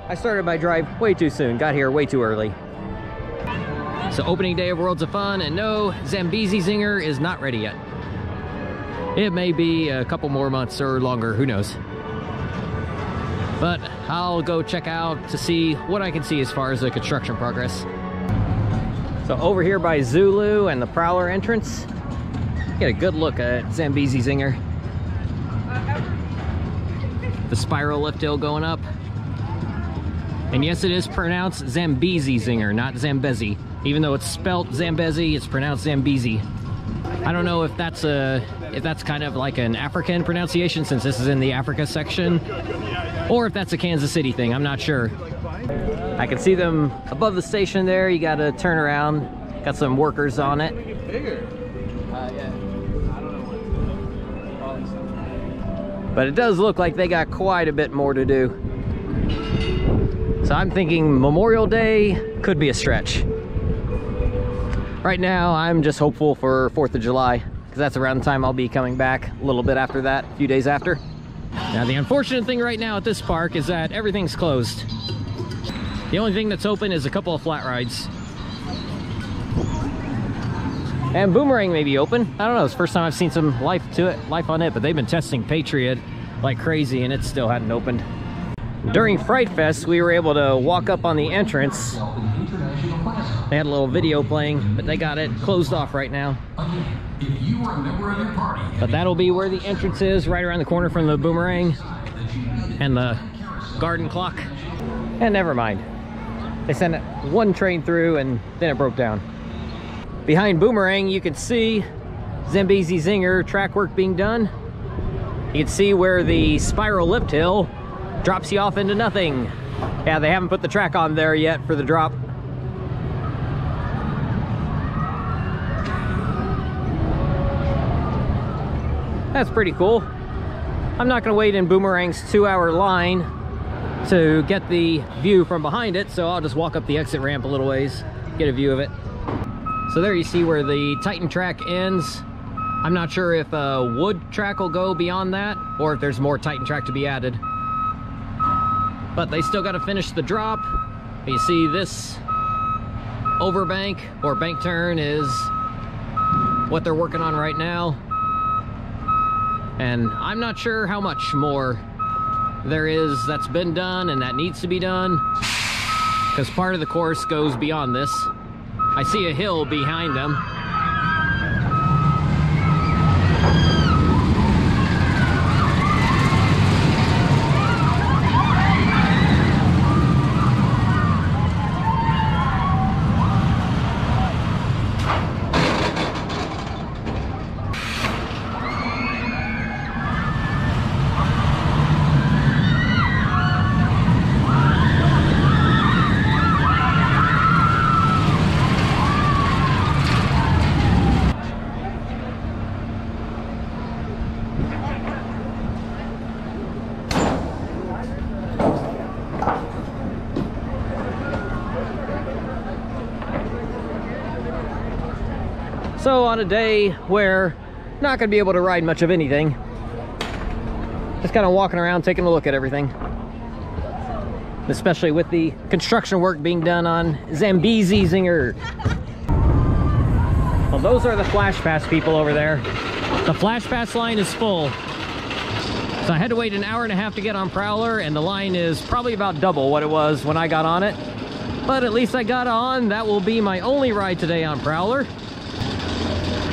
I started my drive way too soon, got here way too early. So opening day of Worlds of Fun, and no, Zambezi Zinger is not ready yet. It may be a couple more months or longer, who knows. But I'll go check out to see what I can see as far as the construction progress. So over here by Zulu and the Prowler entrance, get a good look at Zambezi Zinger. The spiral lift hill going up. And yes, it is pronounced Zambezi Zinger, not Zambezi. Even though it's spelt Zambezi, it's pronounced Zambezi. I don't know if that's kind of like an African pronunciation, since this is in the Africa section, or if that's a Kansas City thing. I'm not sure. I can see them above the station there. You got to turn around. Got some workers on it. But it does look like they got quite a bit more to do. So I'm thinking Memorial Day could be a stretch. Right now, I'm just hopeful for 4th of July, because that's around the time I'll be coming back, a little bit after that, a few days after. Now, the unfortunate thing right now at this park is that everything's closed. The only thing that's open is a couple of flat rides. And Boomerang may be open. I don't know, it's the first time I've seen some life on it, but they've been testing Patriot like crazy and it still hadn't opened. During Fright Fest, we were able to walk up on the entrance. They had a little video playing, but they got it closed off right now. But that'll be where the entrance is, right around the corner from the Boomerang and the garden clock. And never mind. They sent one train through and then it broke down. Behind Boomerang, you can see Zambezi Zinger track work being done. You can see where the spiral lift hill drops you off into nothing. Yeah, they haven't put the track on there yet for the drop. That's pretty cool. I'm not gonna wait in Boomerang's 2-hour line to get the view from behind it, so I'll just walk up the exit ramp a little ways, get a view of it. So there you see where the Titan track ends. I'm not sure if a wood track will go beyond that, or if there's more Titan track to be added. But they still gotta finish the drop. You see this overbank or bank turn is what they're working on right now. And I'm not sure how much more there is that's been done and that needs to be done, because part of the course goes beyond this. I see a hill behind them. So on a day where not gonna be able to ride much of anything, just kind of walking around taking a look at everything, especially with the construction work being done on Zambezi Zinger. Well, those are the Flash Pass people over there. The Flash Pass line is full, so I had to wait an hour and a half to get on Prowler, and the line is probably about double what it was when I got on it. But at least I got on. That will be my only ride today on Prowler.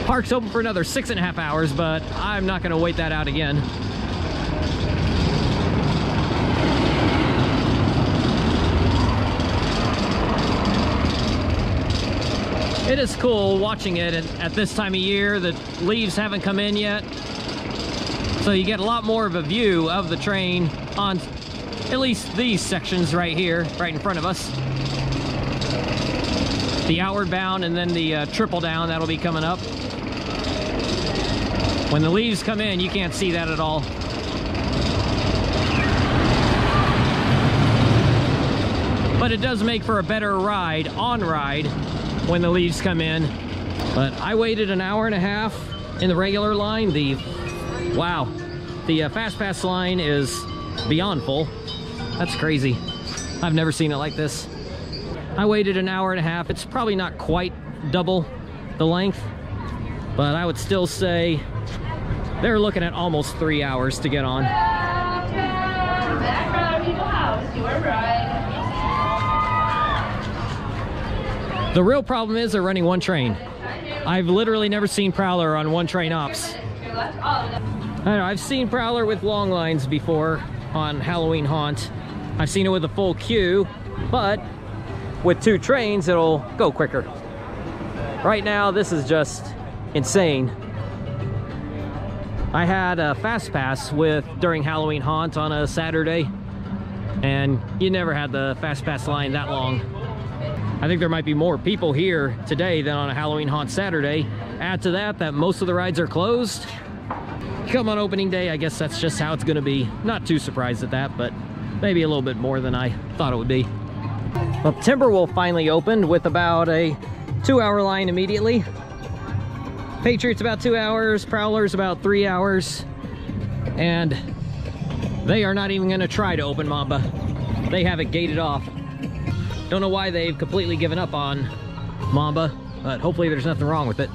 Park's open for another 6.5 hours, but I'm not gonna wait that out again. It is cool watching it at this time of year. The leaves haven't come in yet, so you get a lot more of a view of the train on at least these sections right here, right in front of us. The outward bound and then the triple down, that'll be coming up. When the leaves come in, you can't see that at all. But it does make for a better ride, on-ride, when the leaves come in. But I waited an hour and a half in the regular line. The Fast Pass line is beyond full. That's crazy. I've never seen it like this. I waited an hour and a half. It's probably not quite double the length, but I would still say they're looking at almost 3 hours to get on. The real problem is they're running one train. I've literally never seen Prowler on one train ops. I don't know, I've seen Prowler with long lines before on Halloween Haunt. I've seen it with a full queue, but with 2 trains, it'll go quicker. Right now, this is just insane. I had a fast pass during Halloween Haunt on a Saturday, and you never had the fast pass line that long. I think there might be more people here today than on a Halloween Haunt Saturday. Add to that most of the rides are closed. Come on opening day, I guess that's just how it's gonna be. Not too surprised at that, but maybe a little bit more than I thought it would be. Well, Timberwolf finally opened with about a 2-hour line immediately. Patriot's about 2 hours, Prowler's about 3 hours, and they are not even gonna try to open Mamba. They have it gated off. Don't know why they've completely given up on Mamba, but hopefully there's nothing wrong with it.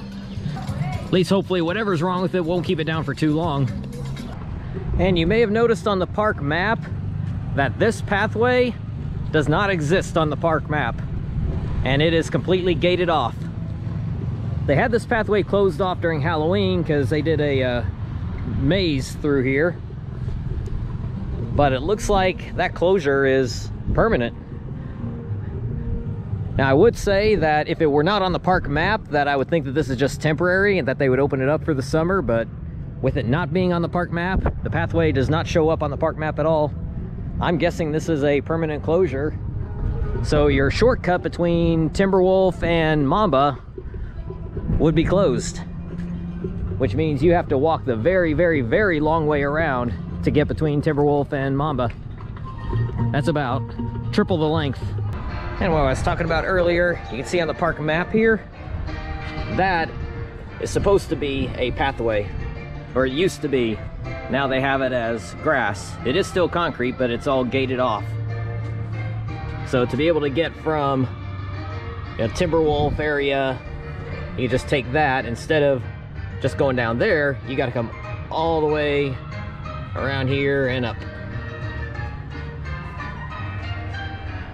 At least hopefully whatever's wrong with it won't keep it down for too long. And you may have noticed on the park map that this pathway does not exist on the park map, and it is completely gated off. They had this pathway closed off during Halloween because they did a maze through here, but it looks like that closure is permanent. Now, I would say that if it were not on the park map, that I would think that this is just temporary and that they would open it up for the summer, but with it not being on the park map, the pathway does not show up on the park map at all. I'm guessing this is a permanent closure. So your shortcut between Timberwolf and Mamba would be closed, which means you have to walk the very, very, very long way around to get between Timberwolf and Mamba. That's about triple the length. And what I was talking about earlier, you can see on the park map here, that is supposed to be a pathway, or it used to be. Now they have it as grass. It is still concrete, but it's all gated off. So to be able to get from Timberwolf area, you just take that instead of just going down there. You got to come all the way around here and up.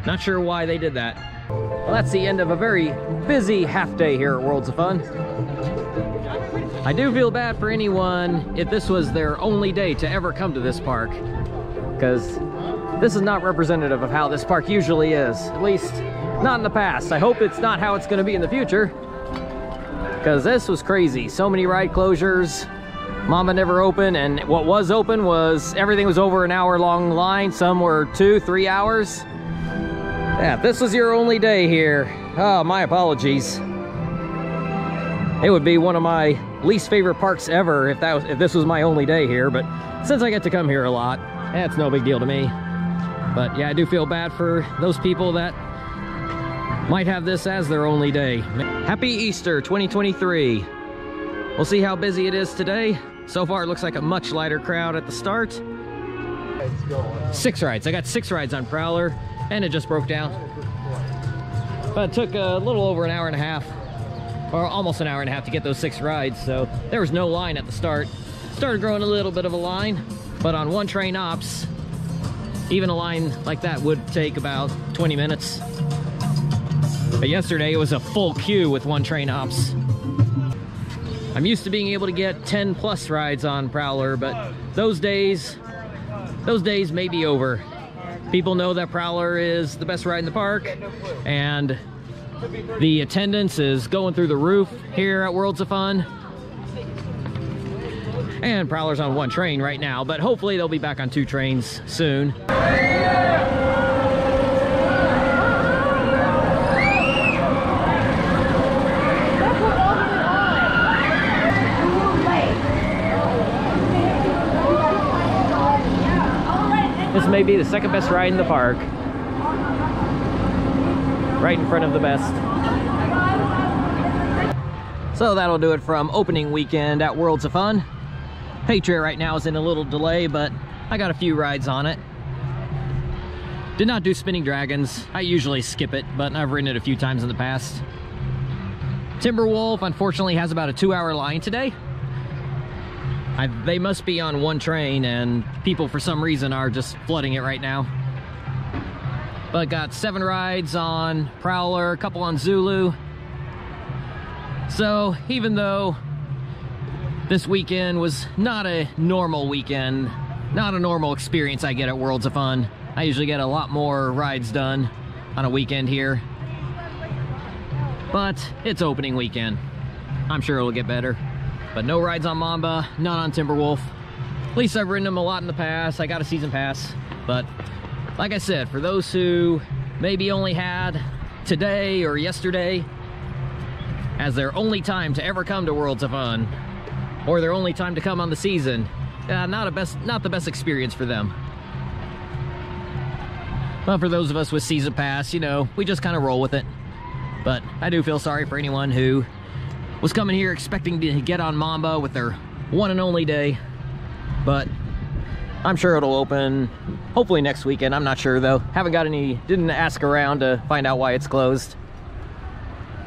Not sure why they did that. Well, that's the end of a very busy half day here at Worlds of Fun. I do feel bad for anyone if this was their only day to ever come to this park, because this is not representative of how this park usually is, at least not in the past. I hope it's not how it's going to be in the future, because this was crazy. So many ride closures. Mamba never opened, and what was open was everything was over an hour-long line. Some were 2-3 hours. Yeah, if this was your only day here, oh, my apologies. It would be one of my least favorite parks ever if this was my only day here, but since I get to come here a lot, it's no big deal to me. But yeah, I do feel bad for those people that might have this as their only day. Happy Easter 2023. We'll see how busy it is today. So far it looks like a much lighter crowd at the start. 6 rides. I got 6 rides on Prowler, and it just broke down. But it took a little over an hour and a half, or almost an hour and a half, to get those 6 rides, so there was no line at the start. Started growing a little bit of a line, but on one train ops, even a line like that would take about 20 minutes. But yesterday it was a full queue with one train ops. I'm used to being able to get 10+ rides on Prowler, but those days may be over. People know that Prowler is the best ride in the park, and the attendance is going through the roof here at Worlds of Fun. And Prowler's on one train right now, but hopefully they'll be back on 2 trains soon. This may be the second best ride in the park. Right in front of the best. So that'll do it from opening weekend at Worlds of Fun. Patriot right now is in a little delay, but I got a few rides on it. Did not do Spinning Dragons. I usually skip it, but I've ridden it a few times in the past. Timberwolf, unfortunately, has about a 2-hour line today. They must be on one train, and people, for some reason, are just flooding it right now. But got 7 rides on Prowler, a couple on Zulu. So, even though this weekend was not a normal weekend, not a normal experience I get at Worlds of Fun, I usually get a lot more rides done on a weekend here. But it's opening weekend. I'm sure it'll get better. But no rides on Mamba, none on Timberwolf. At least I've ridden them a lot in the past. I got a season pass. But like I said, for those who maybe only had today or yesterday as their only time to ever come to Worlds of Fun, or their only time to come on the season, not the best experience for them. But for those of us with season pass, you know, we just kind of roll with it. But I do feel sorry for anyone who was coming here expecting to get on Mamba with their one and only day. But I'm sure it'll open hopefully next weekend. I'm not sure though. Didn't ask around to find out why it's closed.